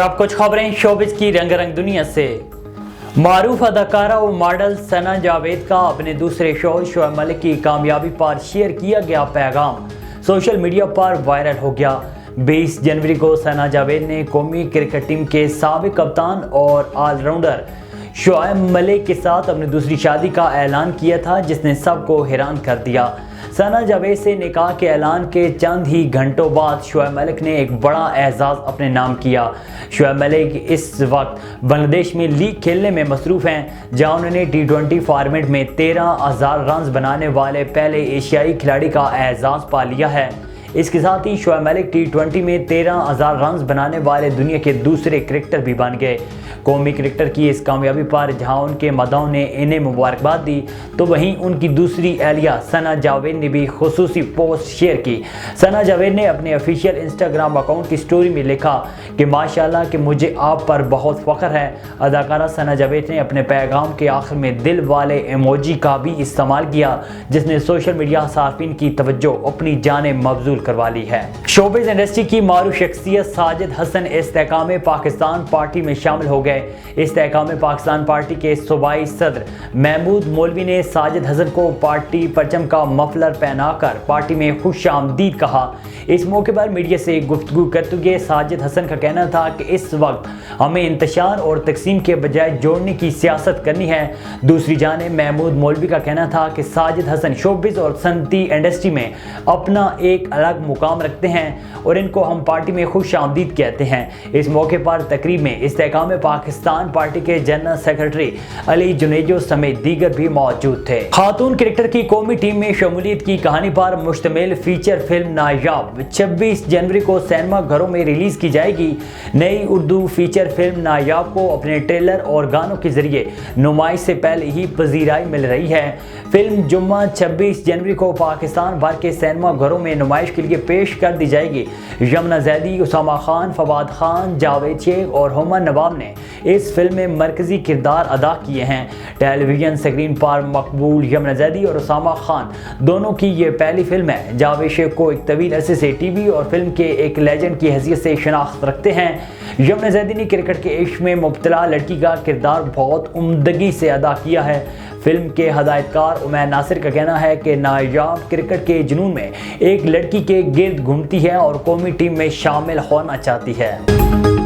अब कुछ खबरें शोबिस की रंग दुनिया से। मारूफ अदाकारा और मॉडल सना जावेद का अपने दूसरे शो शोएब मलिक की कामयाबी पर शेयर किया गया पैगाम सोशल मीडिया पर वायरल हो गया। 20 जनवरी को सना जावेद ने कौमी क्रिकेट टीम के साबिक कप्तान और ऑलराउंडर शोएब मलिक के साथ अपनी दूसरी शादी का ऐलान किया था, जिसने सबको हैरान कर दिया। सना जावेद से निकाह के ऐलान के चंद ही घंटों बाद शोएब मलिक ने एक बड़ा एजाज़ अपने नाम किया। शोएब मलिक इस वक्त बांग्लादेश में लीग खेलने में मसरूफ़ हैं, जहां उन्होंने T20 फॉर्मेट में 13,000 रन बनाने वाले पहले एशियाई खिलाड़ी का एजाज़ पा लिया है। इसके साथ ही शोएब मलिक T20 में 13,000 रन बनाने वाले दुनिया के दूसरे क्रिकेटर भी बन गए। कौमी क्रिकेटर की इस कामयाबी पर जहां उनके मदाओं ने इन्हें मुबारकबाद दी, तो वहीं उनकी दूसरी एहलिया सना जावेद ने भी खुसूसी पोस्ट शेयर की। सना जावेद ने अपने ऑफिशियल इंस्टाग्राम अकाउंट की स्टोरी में लिखा कि माशाल्लाह कि मुझे आप पर बहुत फ़ख्र है। अदाकारा सना जावेद ने अपने पैगाम के आखिर में दिल वाले इमोजी का भी इस्तेमाल किया, जिसने सोशल मीडिया सार्फिन की तवज्जो अपनी जाने मबजूल करवा ली है। शोबिज़ इंडस्ट्री की मारूफ शख्सियत साजिद हसन इस्तेकाम पाकिस्तान पार्टी में शामिल हो गए। इस्तेकाम पाकिस्तान पार्टी के सूबाई सदर महमूद मौलवी ने साजिद हसन को पार्टी परचम का मफलर पहनाकर पार्टी में खुश आमदीद कहा। इस मौके पर मीडिया से गुफ्तगू करते हुए साजिद हसन का कहना था कि इस वक्त हमें इंतशार और तकसीम के बजाय जोड़ने की सियासत करनी है। दूसरी जानिब महमूद मौलवी का कहना था कि साजिद हसन शोबिज़ और सनती इंडस्ट्री में अपना एक अलग मुकाम रखते हैं और इनको हम पार्टी में खुश आमदीद कहते हैं। इस मौके पर तकरीब में इस्तेकाम पाकिस्तान पार्टी के जनरल सेक्रेटरी अली जुनेजो समेत दीगर भी मौजूद थे। खातून क्रिकेटर की कौमी टीम में शमूलियत की कहानी पर मुश्तमिल फीचर फिल्म नायाब 26 जनवरी को सिनेमा घरों में रिलीज की जाएगी। नई उर्दू फीचर फिल्म नायाब को अपने ट्रेलर और गानों के जरिए नुमाइश से पहले ही पजीराई मिल रही है। फिल्म जुम्मा 26 जनवरी को पाकिस्तान भर के सिनेमा घरों में नुमाइश के लिए पेश कर दी जाएगी। यमुना जैदी, उसामा खान, फवाद खान, जावेद शेख और हुमा नवाब ने इस फिल्म में मरकजी किरदार अदा किए हैं। टेलीविजन स्क्रीन पर मकबूल यमुना जैदी और उसामा खान दोनों की ये पहली फिल्म है। जावेद शेख को एक तवील अरसे से टीवी और फिल्म के एक लेजेंड की हैसियत से शनाख्त रखते हैं। यमुना जैदी ने क्रिकेट के इश्क में मुब्तला लड़की का किरदार बहुत उम्दगी से अदा किया है। फिल्म के हदायतकार उमैर नासिर का कहना है कि नायाब क्रिकेट के जुनून में एक लड़की के गिर्द घूमती है और कौमी टीम में शामिल होना चाहती है।